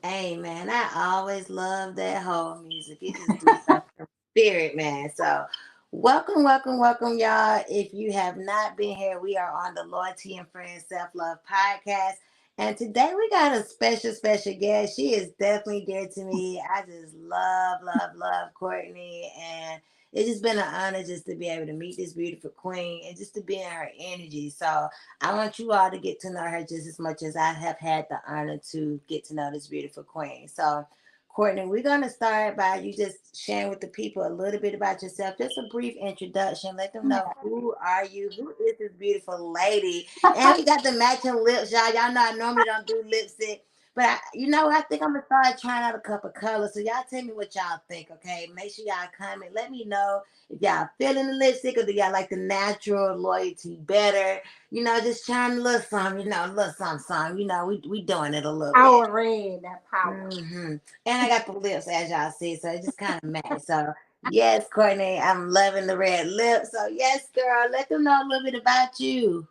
Hey man, I always love that whole music. It just do something from spirit, man. So welcome, welcome, welcome, y'all. If you have not been here, we are on the Loyalty and Friends Self Love Podcast. And today we got a special, special guest. She is definitely dear to me. I just love, love, love Courtney. And it's just been an honor just to be able to meet this beautiful queen and just to be in her energy. So I want you all to get to know her just as much as I have had the honor to get to know this beautiful queen. So, Courtney, we're going to start by you just sharing with the people a little bit about yourself, just a brief introduction. Let them know who are you, who is this beautiful lady, and we got the matching lips, y'all. Y'all know I normally don't do lipstick. But I think I'm gonna start trying out a couple colors. So y'all tell me what y'all think, okay? Make sure y'all comment. Let me know if y'all feeling the lipstick or do y'all like the natural loyalty better. Just trying a little something, a little something, something. We doing it a little bit. Power red, that power. And I got the lips, as y'all see, so it just kind of match. So, yes, Courtney, I'm loving the red lips. So, yes, girl, let them know a little bit about you.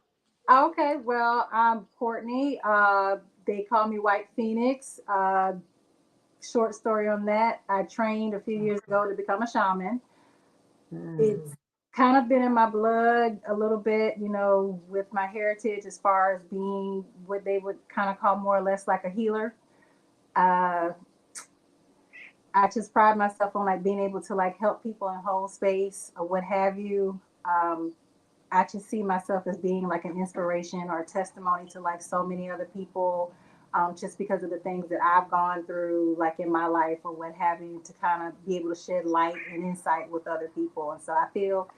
Okay, well, I'm Courtney. They call me White Phoenix. Short story on that. I trained a few years ago to become a shaman. Mm, It's kind of been in my blood a little bit, with my heritage as far as being what they would kind of call more or less like a healer. Uh, I just pride myself on like being able to like help people in whole space or what have you. I just see myself as being like an inspiration or a testimony to like so many other people, just because of the things that I've gone through, like in my life or what have you, to kind of be able to shed light and insight with other people. And so I feel,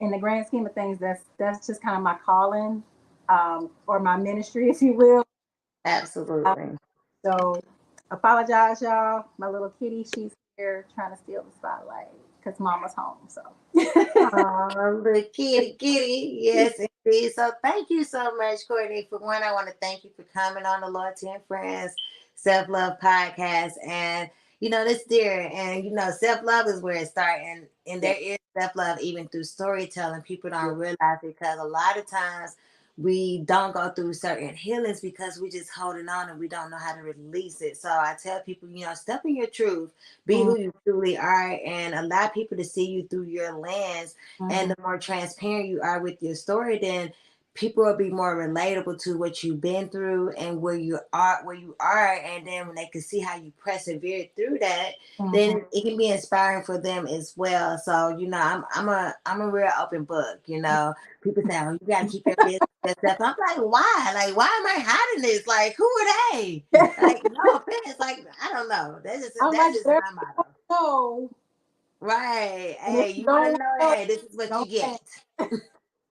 in the grand scheme of things, that's just kind of my calling, or my ministry, if you will. absolutely. So apologize, y'all. My little kitty, she's here trying to steal the spotlight because Mama's home. So. Oh, the kitty, kitty. Yes, indeed. So thank you so much, Courtney. For one, I want to thank you for coming on the Loyalty and Friends Self Love Podcast. And, this dear, and, self love is where it starts. And Yeah. there is self love even through storytelling. People don't realize because a lot of times we don't go through certain healings because we just holding on and we don't know how to release it. So I tell people, step in your truth, be Mhm, who you truly are, and allow people to see you through your lens. And mhm. the more transparent you are with your story, then people will be more relatable to what you've been through and where you are, and then when they can see how you persevere through that, Mhm. then it can be inspiring for them as well. So I'm a real open book. People say, oh, you gotta keep your business to yourself. I'm like, why? Like, why am I hiding this? Like, who are they? Like, no offense. Like, I don't know. That's just I'm that's like, just there my you motto. go. Right. And if Hey, you you want don't to want know? to know, Hey, this is what you don't get. ask.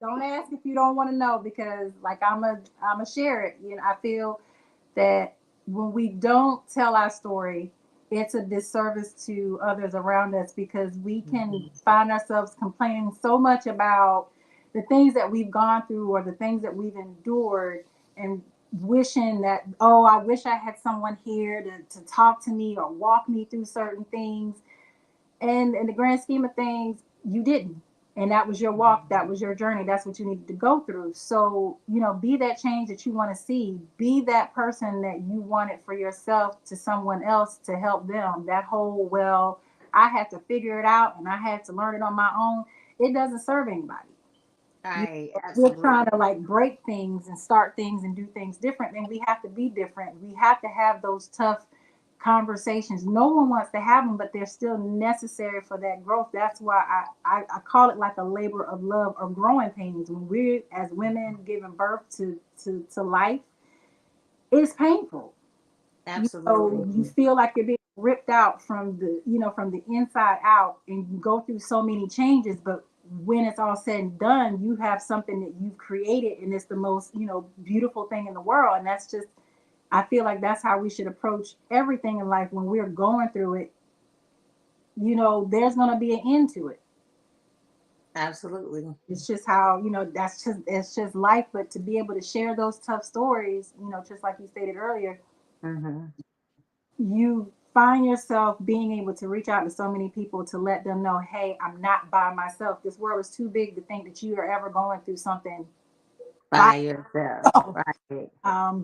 Don't ask if you don't want to know, because like I'm a share it. I feel that when we don't tell our story, it's a disservice to others around us, because we can Mhm. find ourselves complaining so much about the things that we've gone through or the things that we've endured, and wishing that, oh, I wish I had someone here to talk to me or walk me through certain things. And in the grand scheme of things, you didn't. And that was your walk, that was your journey, that's what you needed to go through. So, be that change that you want to see, be that person that you wanted for yourself to someone else to help them. That whole, well, I had to figure it out and I had to learn it on my own, it doesn't serve anybody. Right. We're trying Absolutely. to like break things and start things and do things different, then we have to be different. We have to have those tough conversations. No one wants to have them, but they're still necessary for that growth. That's why I call it like a labor of love or growing pains. When we're as women giving birth to life, it's painful. Absolutely. You feel like you're being ripped out from the inside out, and you go through so many changes. But when it's all said and done, you have something that you've created, and it's the most beautiful thing in the world. And that's just, I feel like that's how we should approach everything in life. When we're going through it, there's going to be an end to it. Absolutely. It's just how, it's just life. But to be able to share those tough stories, just like you stated earlier, Hmm. you find yourself being able to reach out to so many people to let them know, hey, I'm not by myself. This world is too big to think that you are ever going through something by by yourself. yourself. Right.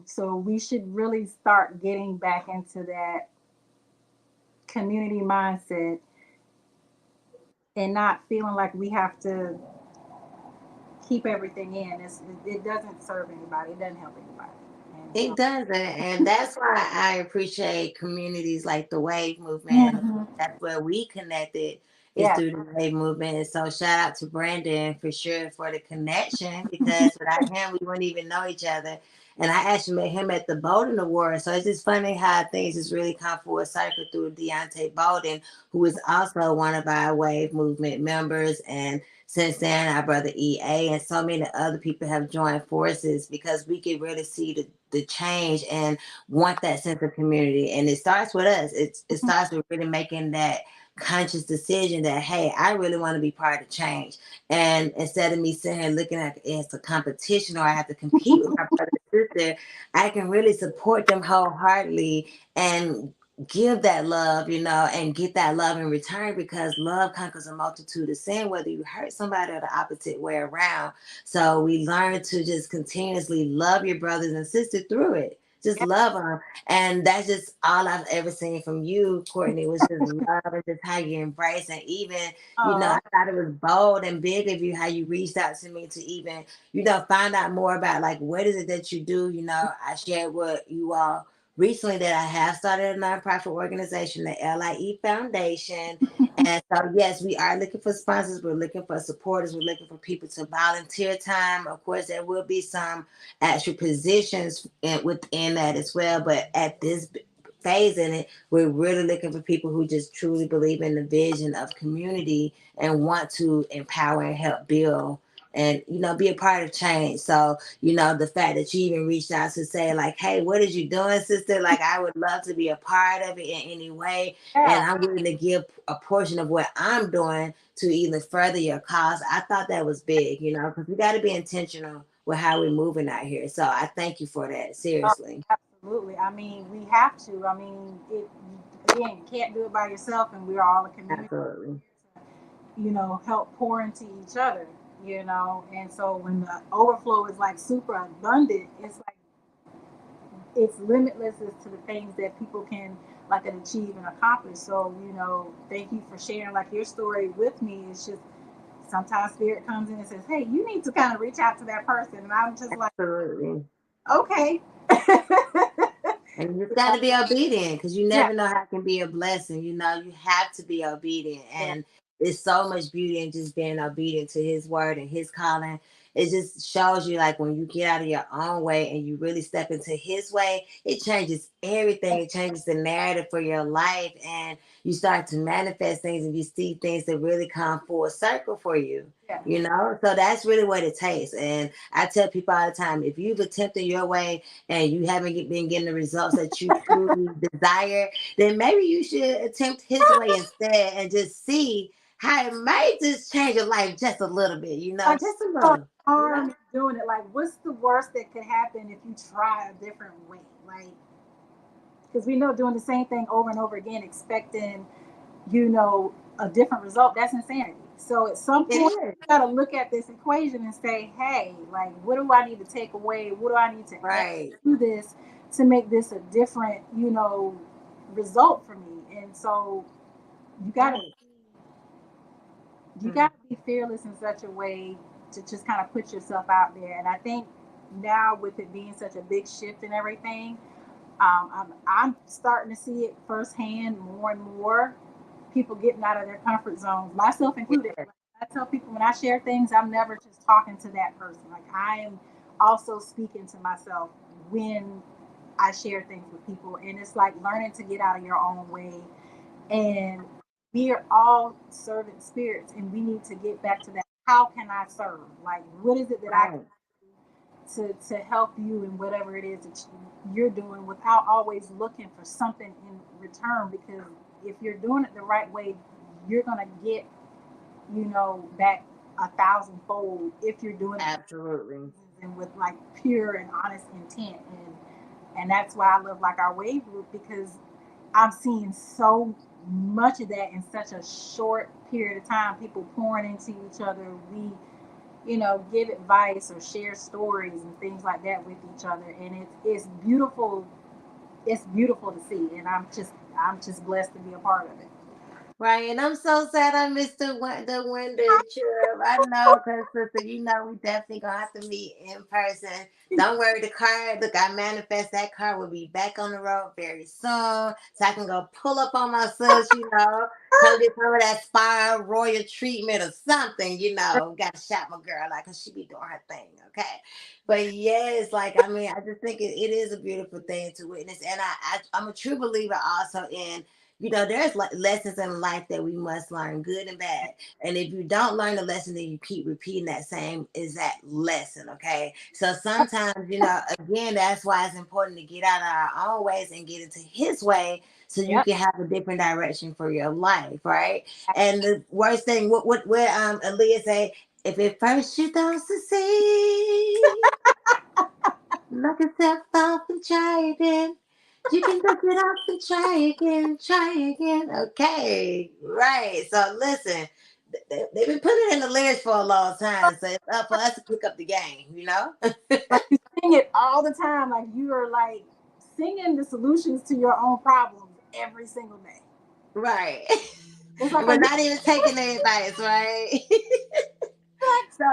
So we should really start getting back into that community mindset and not feeling like we have to keep everything in. It doesn't serve anybody. It doesn't help anybody. And It doesn't. And that's why I appreciate communities like the Wave movement. And Mhm. that's where we connected is Yeah. through the Wave movement. And so shout out to Brandon for sure for the connection because without him, we wouldn't even know each other. And I actually met him at the Bowden Award. So it's just funny how things just really come full circle through Deontay Bowden, who is also one of our Wave movement members. And since then, our brother EA and so many other people have joined forces because we can really see the change and want that sense of community. And it starts with us. It starts with really making that conscious decision that, hey, I really want to be part of change. And instead of me sitting here looking at it as a competition or I have to compete with my brother and sister, I can really support them wholeheartedly and give that love, and get that love in return because love conquers a multitude of sin, whether you hurt somebody or the opposite way around. So we learn to just continuously love your brothers and sisters through it. Just love them. And that's just all I've ever seen from you, Courtney, was just love and just how you embrace. And even, Oh, I thought it was bold and big of you how you reached out to me to even, find out more about like what is it that you do. I shared what you all recently that I have started a nonprofit organization, the LIE Foundation. And so, yes, we are looking for sponsors. We're looking for supporters. We're looking for people to volunteer time. Of course, there will be some actual positions within that as well. But at this phase in it, we're really looking for people who just truly believe in the vision of community and want to empower and help build and be a part of change. So the fact that you even reached out to say like, hey, what is you doing, sister? Like, I would love to be a part of it in any way, and yeah. I'm willing to give a portion of what I'm doing to even further your cause. I thought that was big, because we got to be intentional with how we're moving out here. So I thank you for that, Oh, seriously. absolutely. I mean, we have to. I mean, again, you can't do it by yourself, and we're all a community, Absolutely. help pour into each other, And so when the overflow is like super abundant, it's like it's limitless as to the things that people can like achieve and accomplish. So, thank you for sharing like your story with me. It's just sometimes spirit comes in and says, hey, you need to kind of reach out to that person. And I'm just like, Absolutely. okay. And you just got to be obedient because you Yeah, never know how it can be a blessing. You have to be obedient. yeah, And there's so much beauty in just being obedient to his word and his calling. It just shows you like when you get out of your own way and you really step into his way, it changes everything. It changes the narrative for your life. And you start to manifest things and you see things that really come full circle for you. yeah. So that's really what it takes. And I tell people all the time, if you've attempted your way and you haven't been getting the results that you truly desire, then maybe you should attempt his way instead and just see how it might just change your life just a little bit, Like, just a so little. harm in doing it. Like, what's the worst that could happen if you try a different way? Like, because we know doing the same thing over and over again, expecting, a different result, that's insanity. So at some It point, is. you got to look at this equation and say, hey, like, what do I need to take away? What do I need to add Right. to this to make this a different, result for me? And so you got to Right. you Mm. got to be fearless in such a way to just kind of put yourself out there. And I think now with it being such a big shift and everything, I'm starting to see it firsthand more and more. People getting out of their comfort zones, myself included. Yeah. Like, I tell people when I share things, I'm never just talking to that person. Like, I am also speaking to myself when I share things with people. And it's like learning to get out of your own way. And we are all servant spirits, and we need to get back to that. How can I serve? Like, what is it that I Right. to help you in whatever it is that you're doing without always looking for something in return? Because if you're doing it the right way, you're gonna get back a thousandfold if you're doing it Absolutely. and with like pure and honest intent. And that's why I love like our wave group, because I'm seeing so much of that in such a short period of time. People pouring into each other. give advice or share stories and things like that with each other. And it's beautiful. It's beautiful to see. And I'm just blessed to be a part of it. Right, and I'm so sad I missed the winter trip. I know, cause sister, we definitely gonna have to meet in person. Don't worry, the car. Look, I manifest that car will be back on the road very soon, so I can go pull up on my sis. Come get some of that spa royal treatment or something. Got to shout my girl like, cause she be doing her thing. Okay, but yes, like I mean, I just think it is a beautiful thing to witness, and I'm a true believer also in there's lessons in life that we must learn, good and bad. And if you don't learn the lesson, then you keep repeating that same exact lesson. Okay. So sometimes, again, that's why it's important to get out of our own ways and get into his way so you Yep. can have a different direction for your life. Right. And the worst thing, what Aaliyah say, if at first you don't succeed, knock yourself off and try again. You can look it up and try again, try again. Okay, right. So listen, they've been putting it in the lyrics for a long time, so it's up for us to pick up the game. Like you sing it all the time. Like you are like singing the solutions to your own problems every single day. Right. It's And like we're not even taking the advice, right? So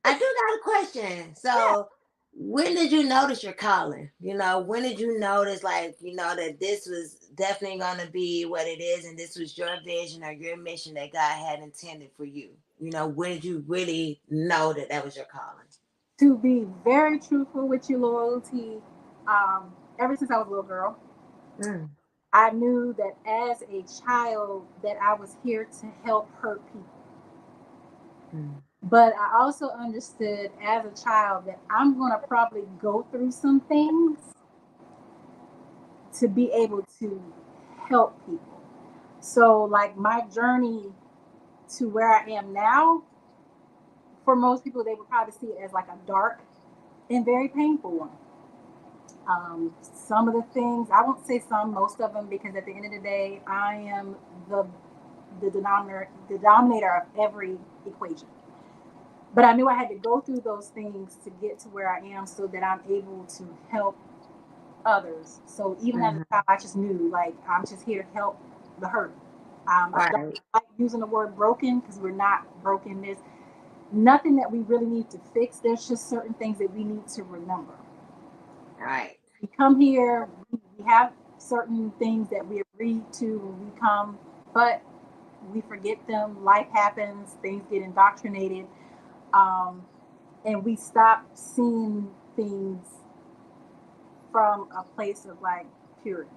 I do got a question. yeah. So when did you notice your calling? When did you notice that this was definitely gonna be what it is and this was your vision or your mission that God had intended for you? When did you really know that that was your calling? To be very truthful with you, loyalty, ever since I was a little girl, Mm, I knew that as a child that I was here to help hurt people. mm, But I also understood as a child that I'm going to probably go through some things to be able to help people. So, like my journey to where I am now, for most people, they would probably see it as like a dark and very painful one. Some of the things, I won't say some, most of them, because at the end of the day, I am the the denominator of every equation. But I knew I had to go through those things to get to where I am so that I'm able to help others. So even as a mhm. child, I just knew like I'm just here to help the hurt. I don't Right, like using the word broken because we're not broken. There's nothing that we really need to fix. There's just certain things that we need to remember. right, We come here, we have certain things that we agree to when we come, but we forget them. Life happens, things get indoctrinated, um, and we stop seeing things from a place of like purity.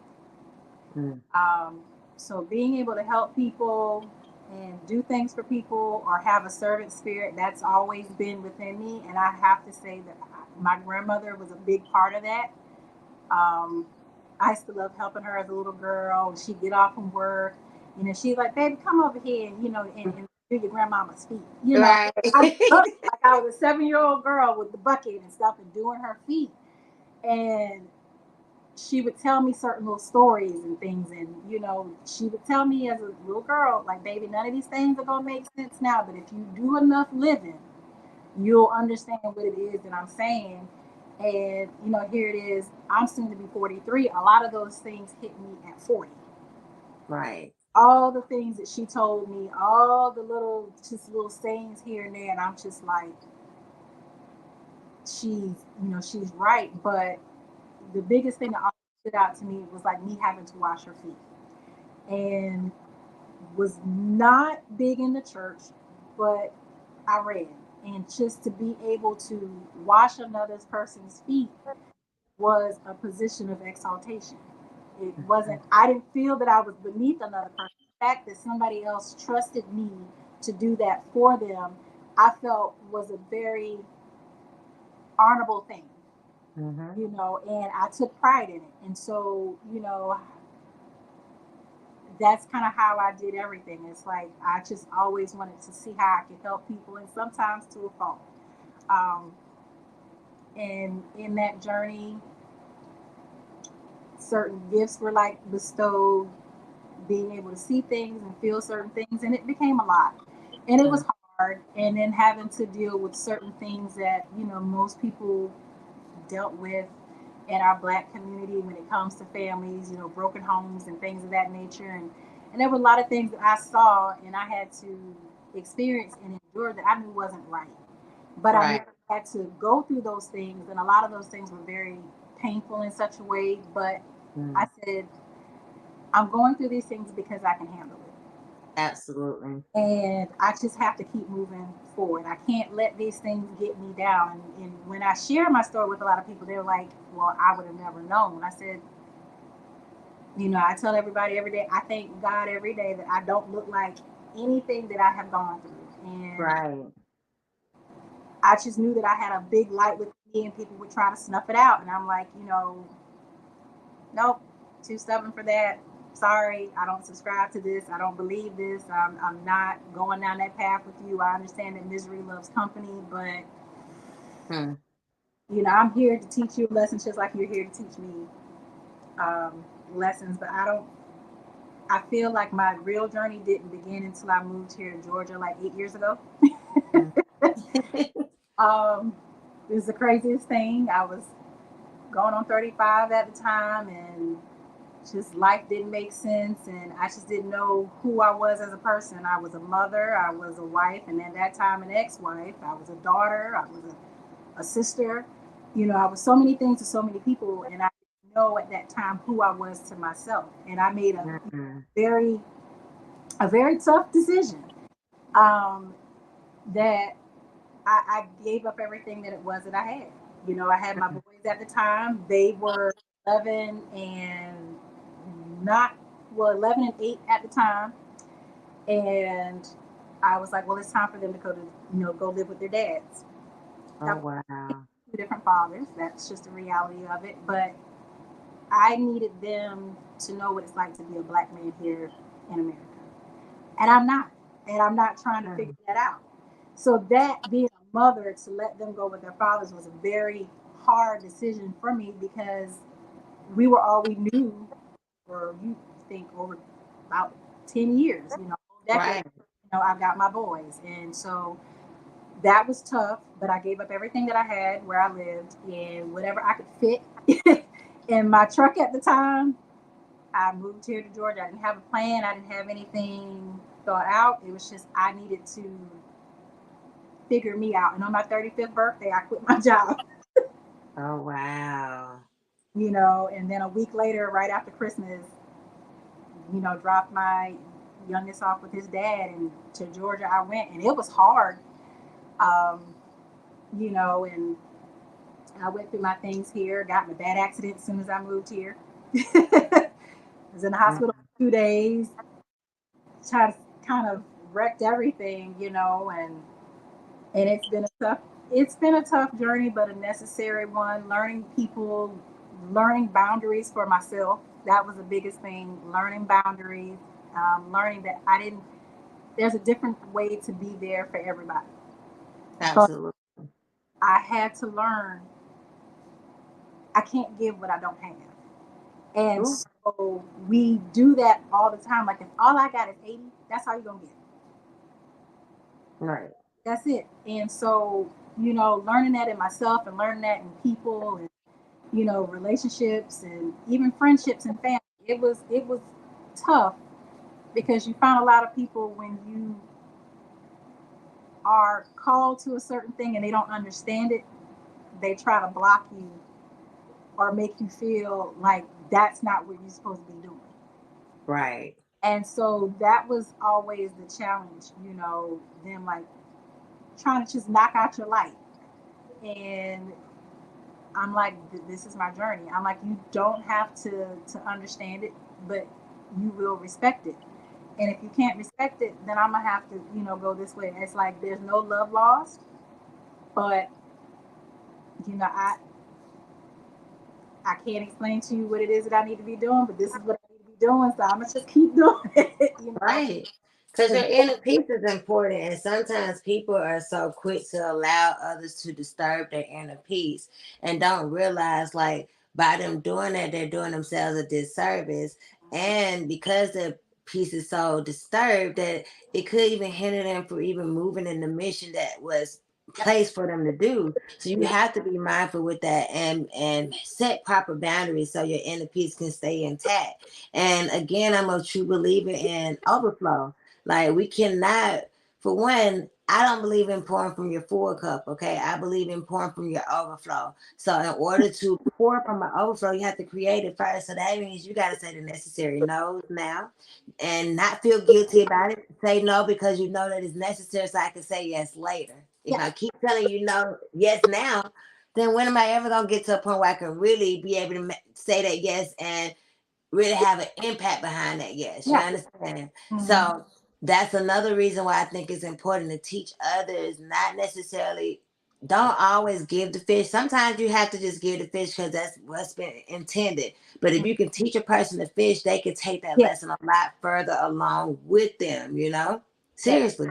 mm, Um, so being able to help people and do things for people or have a servant spirit, that's always been within me. And I have to say that my grandmother was a big part of that. Um, I used to love helping her as a little girl. She'd get off from work, she's like, "Baby, come over here, and do your grandmama's feet." right. I looked like I was a 7-year-old girl with the bucket and stuff and doing her feet. And she would tell me certain little stories and things, and she would tell me as a little girl, like, "Baby, none of these things are gonna make sense now, but if you do enough living, you'll understand what it is that I'm saying." And here it is. I'm soon to be 43. A lot of those things hit me at 40. Right. All the things that she told me, all the little sayings here and there, and I'm just like, she's right. But the biggest thing that always stood out to me was like me having to wash her feet, and was not big in the church, but I ran, and just to be able to wash another person's feet was a position of exaltation. It wasn't, I didn't feel that I was beneath another person. The fact that somebody else trusted me to do that for them, I felt was a very honorable thing, Mm-hmm. and I took pride in it. And so, that's kind of how I did everything. It's like I just always wanted to see how I could help people, and sometimes to a fault. Um, and in that journey, certain gifts were like bestowed, being able to see things and feel certain things, and it became a lot. And it was Mm, hard. hard. And then having to deal with certain things that, most people dealt with in our Black community when it comes to families, broken homes and things of that nature. And there were a lot of things that I saw and I had to experience and endure that I knew wasn't right. But I knew Right. I had to go through those things, and a lot of those things were very painful in such a way. But I Mm, said, I'm going through these things because I can handle it. absolutely. And I just have to keep moving forward. I can't let these things get me down. And when I share my story with a lot of people, they're like, well, I would have never known. I said, I tell everybody every day, I thank God every day that I don't look like anything that I have gone through. And Right. I just knew that I had a big light with me and people would try to snuff it out. And I'm like, nope, too stubborn for that. Sorry, I don't subscribe to this. I don't believe this. I'm not going down that path with you. I understand that misery loves company, but Hmm. I'm here to teach you lessons just like you're here to teach me um, lessons. But I don't. I feel like my real journey didn't begin until I moved here to Georgia like 8 years ago. Hmm. um, it was the craziest thing. I was going on 35 at the time, and just life didn't make sense, and I just didn't know who I was as a person. I was a mother, I was a wife, and at that time an ex-wife. I was a daughter, I was a sister. I was so many things to so many people, and I didn't know at that time who I was to myself. And I made Mm-mm. very a very tough decision, um, that I gave up everything that it was that I had. I had my boys at the time. They were 11 and not, well, 11 and 8 at the time. And I was like, well, it's time for them to go live with their dads. Oh, Now, wow. two different fathers. That's just the reality of it. But I needed them to know what it's like to be a Black man here in America. And I'm not. And I'm not trying to figure Mm. that out. So that being a mother, to let them go with their fathers was a very hard decision for me, because we were all we knew for, you think, over about 10 years, decade. Right. I've got my boys. And so that was tough, but I gave up everything that I had where I lived and whatever I could fit in my truck at the time. I moved here to Georgia. I didn't have a plan. I didn't have anything thought out. It was just I needed to figure me out. And on my 35th birthday, I quit my job, Oh, wow. and then a week later, right after Christmas, dropped my youngest off with his dad, and to Georgia I went, and it was hard, um, and I went through my things here, got in a bad accident as soon as I moved here. I was in the Mm. hospital for 2 days, tried to kind of wrecked everything, and it's been a tough journey, but a necessary one. Learning people, learning boundaries for myself. That was the biggest thing. Learning boundaries, learning that I didn't. There's a different way to be there for everybody. So Absolutely. I had to learn I can't give what I don't have. And Ooh, so we do that all the time. Like if all I got is 80, that's how you're gonna get it. right. That's it. And so, learning that in myself and learning that in people and relationships and even friendships and family. It was tough, because you find a lot of people when you are called to a certain thing and they don't understand it, they try to block you or make you feel like that's not what you're supposed to be doing. Right. And so that was always the challenge, them like trying to just knock out your light. And I'm like, this is my journey. I'm like, you don't have to understand it, but you will respect it. And if you can't respect it, then I'm gonna have to, go this way. And it's like there's no love lost, but you know, I I can't explain to you what it is that I need to be doing, but this is what I need to be doing. So I'm gonna just keep doing it. Right. Because your inner peace is important. And sometimes people are so quick to allow others to disturb their inner peace and don't realize, like, by them doing that, they're doing themselves a disservice. And because the piece is so disturbed that it could even hinder them from even moving in the mission that was placed for them to do. So you have to be mindful with that and set proper boundaries so your inner peace can stay intact. And again, I'm a true believer in overflow. Like we cannot, for one, I don't believe in pouring from your full cup, okay? I believe in pouring from your overflow. So in order to pour from an overflow, you have to create it first. So that means you got to say the necessary no's now and not feel guilty about it. Say no because you know that it's necessary so I can say yes later. If I keep telling you no, yes now, then when am I ever going to get to a point where I can really be able to say that yes and really have an impact behind that yes? You Yeah. understand? Mm-hmm. So that's another reason why I think it's important to teach others, not necessarily, don't always give the fish. Sometimes you have to just give the fish because that's what's been intended. But if you can teach a person to fish, they can take that Yeah. lesson a lot further along with them, you know? Yeah. Seriously.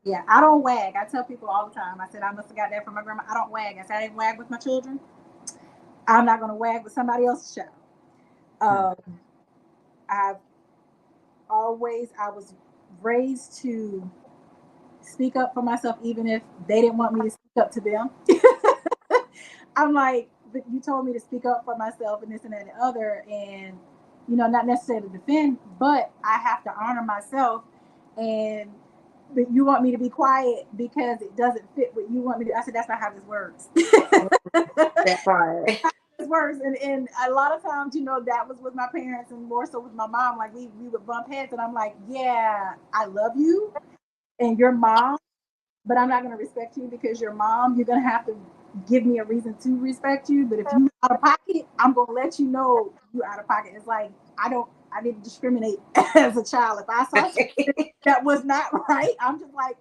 Yeah, I don't wag. I tell people all the time. I said I must have got that from my grandma. I don't wag. I said I didn't wag with my children. I'm not going to wag with somebody else's child. I've I was raised to speak up for myself, even if they didn't want me to speak up to them. I'm like, but you told me to speak up for myself and this and that and the other, and not necessarily to defend, but I have to honor myself. And but you want me to be quiet because it doesn't fit what you want me to. I said that's not how this works. That part. This works, and a lot of times, that was with my parents and more so with my mom. Like we would bump heads, and I'm like, yeah, I love you, and your mom, but I'm not going to respect you because you're mom. You're going to have to give me a reason to respect you. But if you out of pocket, I'm going to let you know you out of pocket. It's like I didn't discriminate as a child. If I saw something that was not right, I'm just like,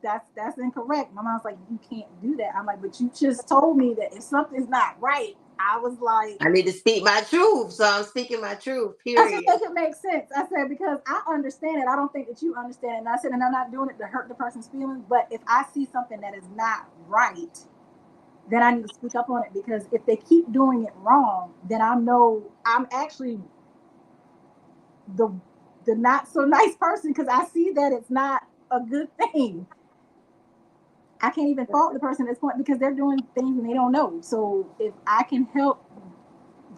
that's incorrect. My mom's like, you can't do that. I'm like, but you just told me that if something's not right. I was like, I need to speak my truth. So I'm speaking my truth, I said, period. make it make sense. I said, because I understand it. I don't think that you understand it. And I said, and I'm not doing it to hurt the person's feelings. But if I see something that is not right, then I need to speak up on it. Because if they keep doing it wrong, then I know I'm actually the the not so nice person because I see that it's not a good thing. I can't even fault the person at this point because they're doing things and they don't know. So if I can help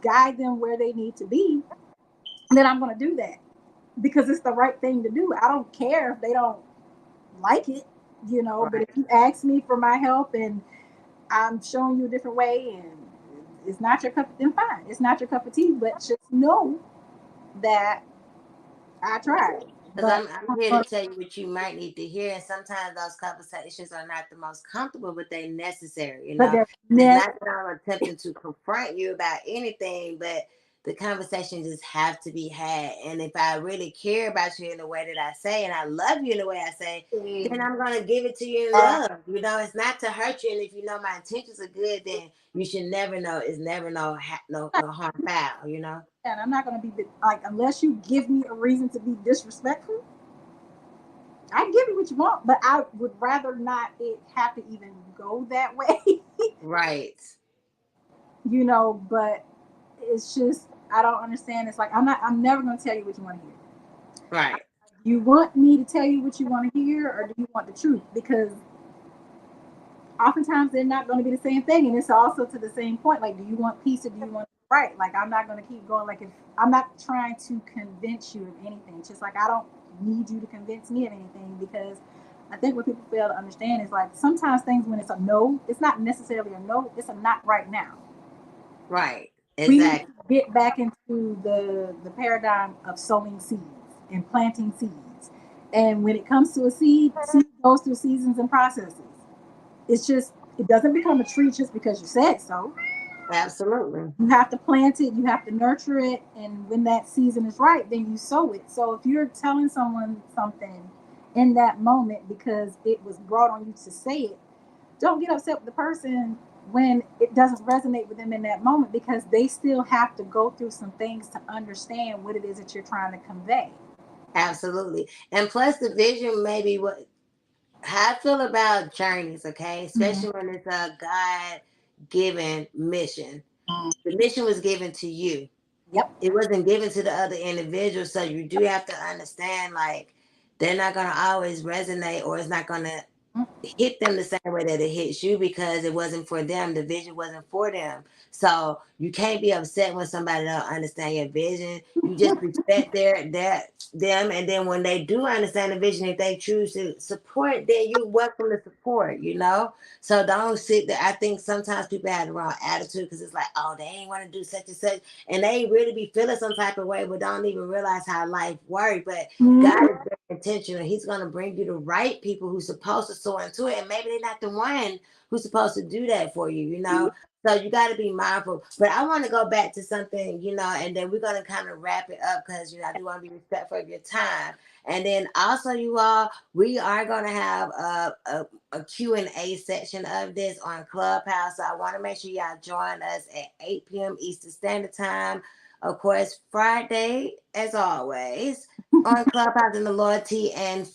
guide them where they need to be, then I'm going to do that because it's the right thing to do. I don't care if they don't like it, but Right. if you ask me for my help and I'm showing you a different way and it's not your cup, then fine. It's not your cup of tea, but just know that I tried. Because But I'm here to tell you what you might need to hear. And sometimes those conversations are not the most comfortable, but they're necessary, you but know? they're And it's never not that I'm attempting to confront you about anything, but the conversations just have to be had. And if I really care about you in the way that I say, and I love you in the way I say, then I'm going to give it to you in love. You know, it's not to hurt you. And if you know my intentions are good, then you should never know. It's never no harm foul, you know? and I'm not gonna be like unless you give me a reason to be disrespectful, I give you what you want, but I would rather not it have to even go that way. Right. But it's just I don't understand. It's like I'm never gonna tell you what you want to hear. Right. You want me to tell you what you want to hear, or do you want the truth? Because oftentimes they're not going to be the same thing, and it's also to the same point. Like, do you want peace or do you want right? Like, I'm not going to keep going. Like, if I'm not trying to convince you of anything, it's just like I don't need you to convince me of anything because I think what people fail to understand is like sometimes things when it's a no, it's not necessarily a no, it's a not right now. Right. We need Exactly. to get back into the paradigm of sowing seeds and planting seeds. And when it comes to a seed goes through seasons and processes. It's just it doesn't become a tree just because you said so. Absolutely. You have to plant it, you have to nurture it, and when that season is right, then you sow it. So if you're telling someone something in that moment because it was brought on you to say it, don't get upset with the person when it doesn't resonate with them in that moment because they still have to go through some things to understand what it is that you're trying to convey. Absolutely. And plus the vision maybe what how I feel about journeys, okay? Mm-hmm. Especially when it's a God given mission. The mission was given to you. Yep. It wasn't given to the other individual. So you do have to understand, like, they're not gonna always resonate, or it's not gonna hit them the same way that it hits you, because it wasn't for them. The vision wasn't for them. So you can't be upset when somebody don't understand your vision. You just respect them, and then when they do understand the vision, if they choose to support, then you're welcome to support. So don't sit there. I think sometimes people have the wrong attitude, because it's like, oh, they ain't want to do such and such, and they really be feeling some type of way, but don't even realize how life works. But God is Mm-hmm. very intentional. He's gonna bring you the right people who's supposed to sow into it, and maybe they're not the one who's supposed to do that for you. So you got to be mindful. But I want to go back to something, and then we're gonna kind of wrap it up, because I do want to be respectful of your time. And then also, you all, we are gonna have a Q&A section of this on Clubhouse. So I want to make sure y'all join us at 8 p.m. Eastern Standard Time. Of course, Friday, as always, on Clubhouse in the Loyalty and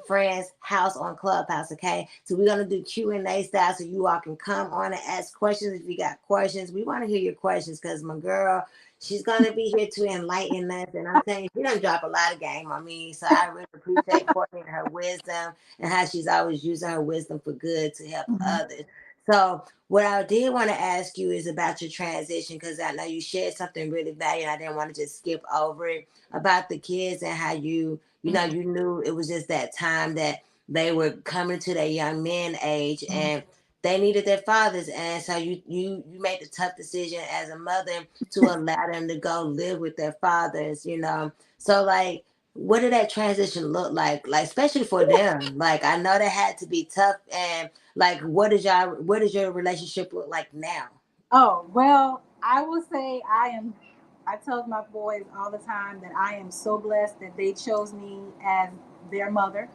Friends house on Clubhouse. Okay, so we're gonna do Q&A style, so you all can come on and ask questions if you got questions. We want to hear your questions, because my girl, she's gonna be here to enlighten us, and I'm telling you, she done drop a lot of game on me. So I really appreciate Courtney and her wisdom, and how she's always using her wisdom for good to help Mm-hmm. others. So what I did want to ask you is about your transition, because I know you shared something really valuable. I didn't want to just skip over it, about the kids, and how you knew it was just that time that they were coming to their young men age, Mm-hmm. and they needed their fathers. And so you made the tough decision as a mother to allow them to go live with their fathers. So, like, what did that transition look like, especially for them? Like, I know that had to be tough. And like, what does your relationship look like now? Oh, well, I will say I tell my boys all the time that I am so blessed that they chose me as their mother.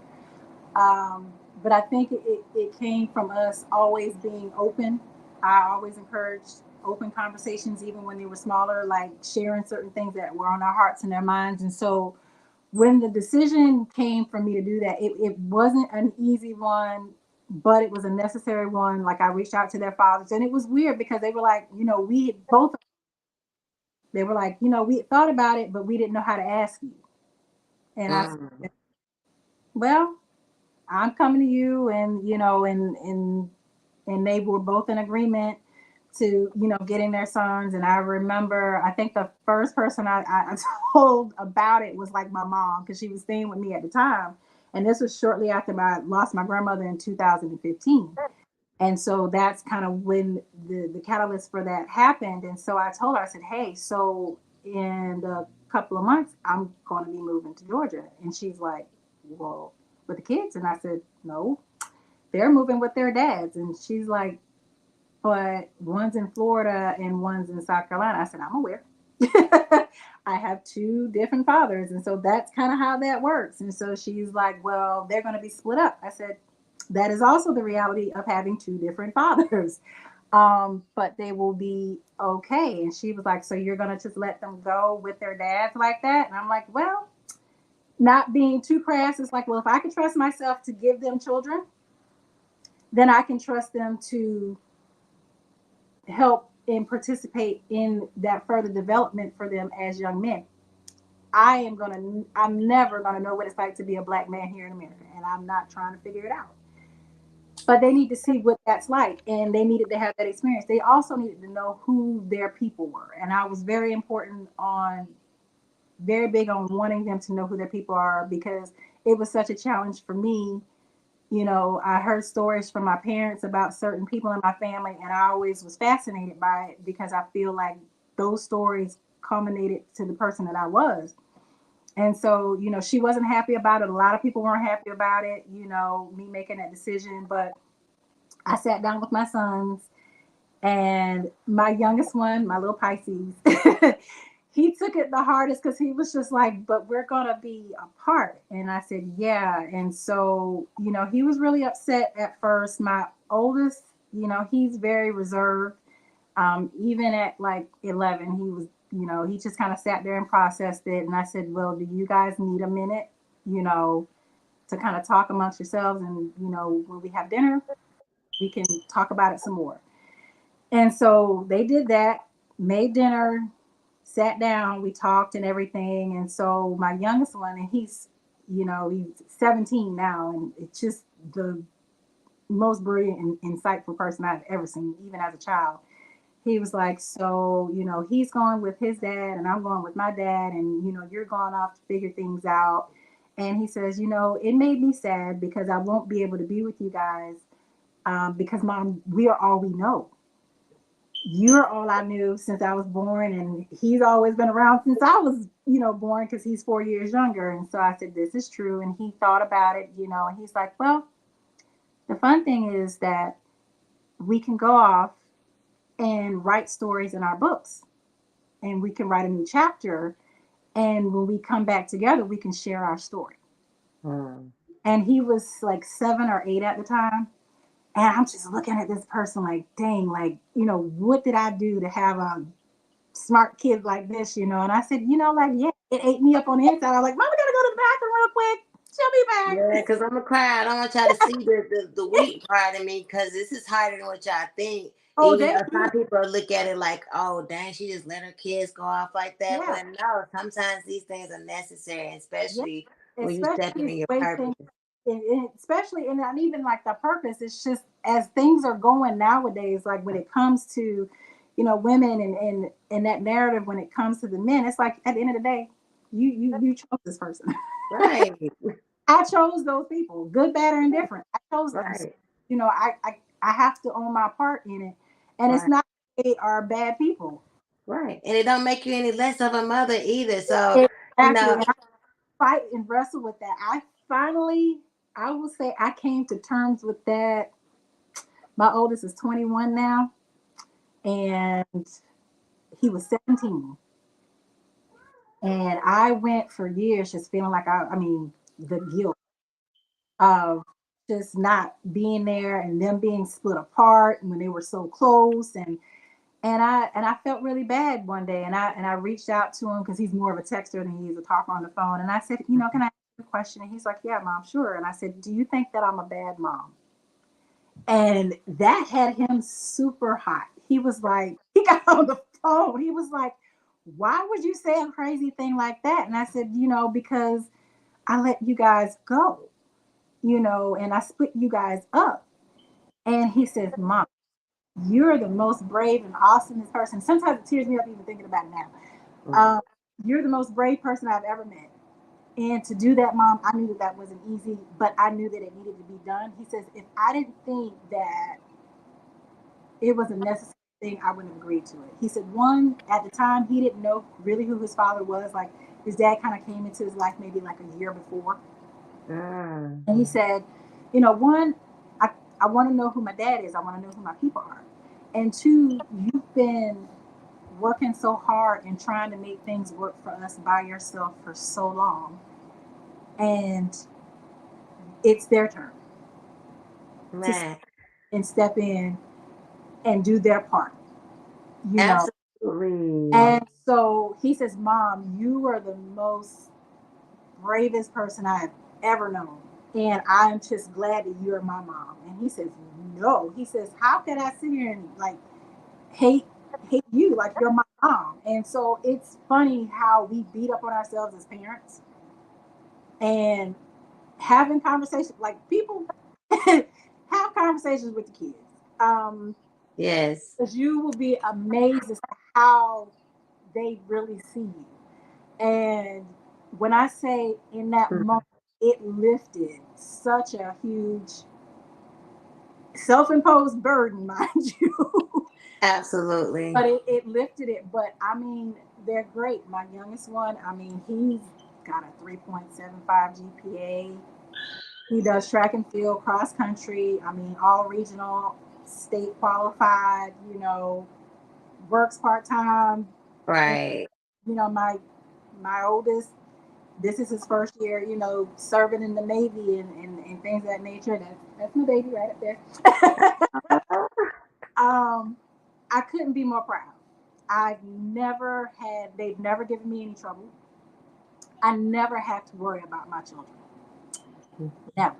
Um, but I think it came from us always being open. I always encouraged open conversations, even when they were smaller, like sharing certain things that were on our hearts and our minds. And so when the decision came for me to do that, it wasn't an easy one, but it was a necessary one. Like, I reached out to their fathers, and it was weird because they were like, we both, they were like, we thought about it, but we didn't know how to ask you. And I Mm. said, well, I'm coming to you, and they were both in agreement to getting their sons. And I remember, I think the first person I told about it was like my mom, because she was staying with me at the time, and this was shortly after I lost my grandmother in 2015. And so that's kind of when the catalyst for that happened. And so I told her, I said, hey, so in a couple of months I'm going to be moving to Georgia. And she's like, well, with the kids? And I said, no, they're moving with their dads. And she's like, but one's in Florida and one's in South Carolina. I said, I'm aware. I have two different fathers. And so that's kind of how that works. And so she's like, well, they're going to be split up. I said, that is also the reality of having two different fathers. But they will be okay. And she was like, so you're going to just let them go with their dads like that? And I'm like, well, not being too crass, it's like, well, if I can trust myself to give them children, then I can trust them to help and participate in that further development for them as young men. I'm never gonna know what it's like to be a black man here in America, and I'm not trying to figure it out. But they need to see what that's like, and they needed to have that experience. They also needed to know who their people were, and I was very big on wanting them to know who their people are, because it was such a challenge for me. I heard stories from my parents about certain people in my family, and I always was fascinated by it, because I feel like those stories culminated to the person that I was. And so, she wasn't happy about it. A lot of people weren't happy about it, me making that decision. But I sat down with my sons, and my youngest one, my little Pisces, he took it the hardest, because he was just like, but we're going to be apart. And I said, yeah. And so, he was really upset at first. My oldest, he's very reserved. Even at like 11, he was, he just kind of sat there and processed it. And I said, well, do you guys need a minute, you know, to kind of talk amongst yourselves? And, when we have dinner, we can talk about it some more. And so they did that, made dinner, sat down, we talked and everything. And so my youngest one, and he's 17 now, and it's just the most brilliant and insightful person I've ever seen, even as a child. He was like, so, he's going with his dad and I'm going with my dad, and, you're going off to figure things out. And he says, it made me sad because I won't be able to be with you guys, because Mom, we are all we know. You're all I knew since I was born, and he's always been around since I was, born, because he's 4 years younger. And so I said, this is true. And he thought about it, and he's like, well, the fun thing is that we can go off and write stories in our books, and we can write a new chapter. And when we come back together, we can share our story. And he was like 7 or 8 at the time. And I'm just looking at this person like, dang, like, what did I do to have a smart kid like this, And I said, like, yeah, it ate me up on the inside. I was like, Mom, we gotta go to the bathroom real quick. She'll be back. Yeah, because I'm going to cry. I don't want y'all to see the weak part of me, because this is harder than what y'all think. Oh, Even though some people look at it like, oh, dang, she just let her kids go off like that. Yeah. But no, sometimes these things are necessary, especially when you step Especially into your the way purpose. especially, and not even like the purpose. It's just as things are going nowadays, like when it comes to, women and that narrative, when it comes to the men, it's like at the end of the day, you chose this person. Right. I chose those people, good, bad, or indifferent. I chose them. So, Right. I have to own my part in it, and it's Right. not that they are bad people. Right. And it don't make you any less of a mother either. So, Exactly. And I fight and wrestle with that. I will say, I came to terms with that. My oldest is 21 now, and he was 17. And I went for years just feeling like the guilt of just not being there, and them being split apart when they were so close. And I felt really bad one day, and I reached out to him because he's more of a texter than he is a talker on the phone. And I said, can I ask you a question? And he's like, yeah, Mom, sure. And I said, do you think that I'm a bad mom? And that had him super hot. He was like, he got on the phone. He was like, why would you say a crazy thing like that? And I said, because I let you guys go, and I split you guys up. And he says, Mom, you're the most brave and awesomest person. Sometimes it tears me up even thinking about it now. You're the most brave person I've ever met. And to do that, Mom, I knew that wasn't easy, but I knew that it needed to be done. He says, if I didn't think that it was a necessary thing, I wouldn't have agreed to it. He said, one, at the time, he didn't know really who his father was. Like, his dad kind of came into his life maybe like a year before. And he said, one, I want to know who my dad is. I want to know who my people are. And two, you've been working so hard and trying to make things work for us by yourself for so long. And it's their turn and step in and do their part, Absolutely. And so he says, Mom, you are the most bravest person I've ever known. And I'm just glad that you're my mom. And he says, no. He says, how could I sit here and like hate you like you're my mom? And so it's funny how we beat up on ourselves as parents, and having conversations, like people have conversations with the kids. Yes. Because you will be amazed as to how they really see you. And when I say in that moment, it lifted such a huge self-imposed burden, mind you. Absolutely. But it lifted it. But I mean, they're great. My youngest one, I mean, he's got a 3.75 GPA. He does track and field, cross country. I mean, all regional, state qualified, works part-time. Right. And, my oldest, this is his first year, serving in the Navy and things of that nature. That's my baby right up there. I couldn't be more proud. They've never given me any trouble. I never had to worry about my children. Never.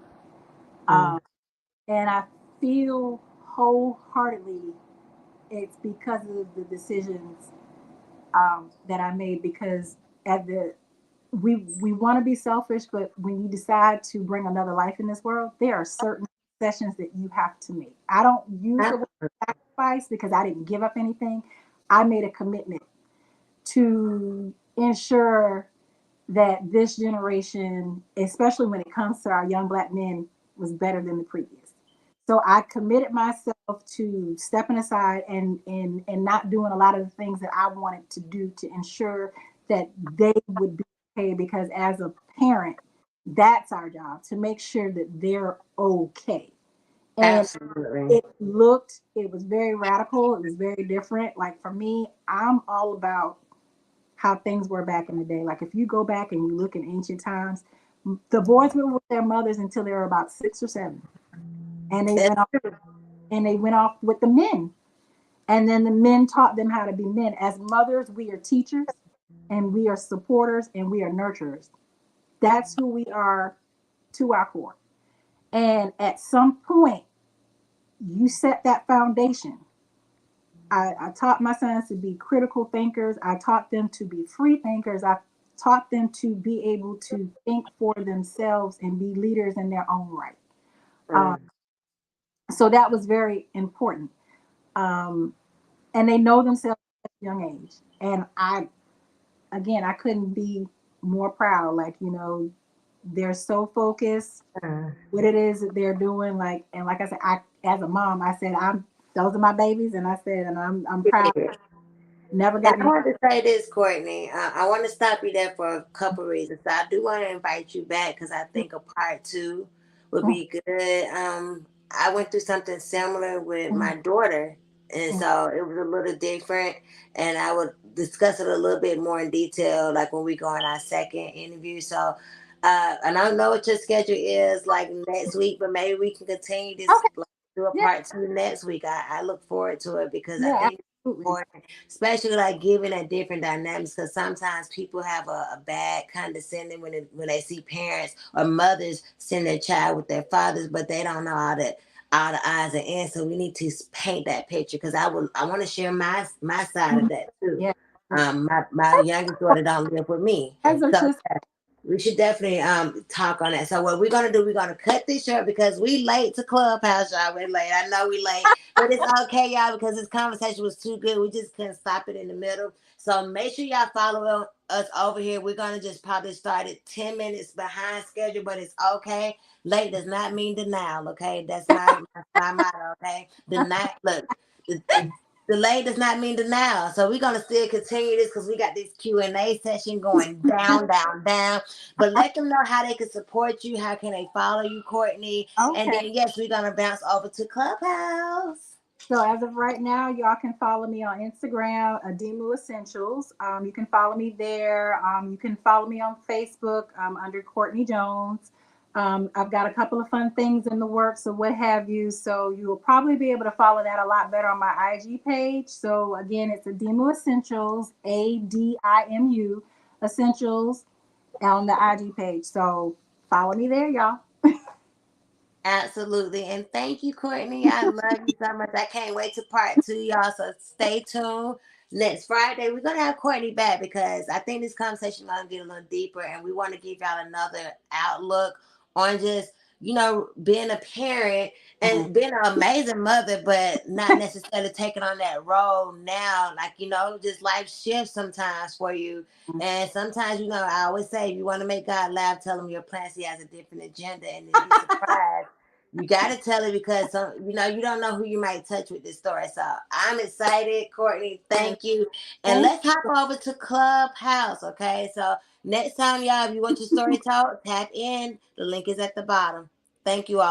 And I feel wholeheartedly it's because of the decisions that I made, because we want to be selfish, but when you decide to bring another life in this world, there are certain concessions that you have to make. I don't use the word sacrifice because I didn't give up anything. I made a commitment to ensure that this generation, especially when it comes to our young Black men, was better than the previous. So I committed myself to stepping aside and not doing a lot of the things that I wanted to do to ensure that they would be okay. Because as a parent, that's our job, to make sure that they're okay. And Absolutely. it was very radical. It was very different. Like for me, I'm all about how things were back in the day. Like if you go back and you look in ancient times, the boys were with their mothers until they were about 6 or 7, and they That's went off and they went off with the men, and then the men taught them how to be men. As mothers, we are teachers, and we are supporters, and we are nurturers. That's who we are to our core. And at some point, you set that foundation. I taught my sons to be critical thinkers. I taught them to be free thinkers. I taught them to be able to think for themselves and be leaders in their own right. Um, so that was very important. Um, and they know themselves at a young age. And again, I couldn't be more proud. Like, they're so focused what it is that they're doing. Like, and like I said, as a mom, I said, those are my babies. And I said, and I'm proud. Never And got I no. want to say this, Courtney. I want to stop you there for a couple reasons. So I do want to invite you back because I think a part two would Mm, be good. I went through something similar with mm, my daughter, and mm. so it was a little different. And I would discuss it a little bit more in detail, like when we go on our second interview. So, and I don't know what your schedule is like next week, but maybe we can continue this. Okay. Like, do a Yeah. part two next week. I look forward to it because I Yeah. think Absolutely. important, especially like giving a different dynamics. Because sometimes people have a bad condescending when they see parents or mothers send their child with their fathers, but they don't know all the odds and ends. So we need to paint that picture because I want to share my side of Mhm. that too. Yeah. My youngest daughter don't live with me, As are so just. we should definitely talk on that. So what we're gonna do, we're gonna cut this short because we late to Clubhouse, y'all. We're late. I know we late, but it's okay, y'all, because this conversation was too good. We just couldn't stop it in the middle. So make sure y'all follow us over here. We're gonna just probably start at 10 minutes behind schedule, but it's okay. Late does not mean denial, okay? That's my motto, okay? Deny look. Delay does not mean denial. So we're gonna still continue this because we got this Q&A session going down, down, down. But let them know how they can support you. How can they follow you, Courtney? And Okay. then yes, we're gonna bounce over to Clubhouse. So as of right now, y'all can follow me on Instagram, Adimu Essentials. You can follow me there. You can follow me on Facebook under Courtney Jones. I've got a couple of fun things in the works or what have you. So you will probably be able to follow that a lot better on my IG page. So again, it's Adimu Essentials, ADIMU Essentials on the IG page. So follow me there, y'all. Absolutely. And thank you, Courtney. I love you so much. I can't wait to part two, y'all. So stay tuned. Next Friday, we're going to have Courtney back because I think this conversation is going to get a little deeper and we want to give y'all another outlook on just, being a parent Mhm. and being an amazing mother, but not necessarily taking on that role now. Like, just life shifts sometimes for you. And sometimes, I always say, if you want to make God laugh, tell him your plans. He has a different agenda and then be surprised. You got to tell it because you don't know who you might touch with this story. So I'm excited, Courtney. Thank you. And Thank let's hop over to Clubhouse. Okay. So next time, y'all, if you want your story told, tap in. The link is at the bottom. Thank you all.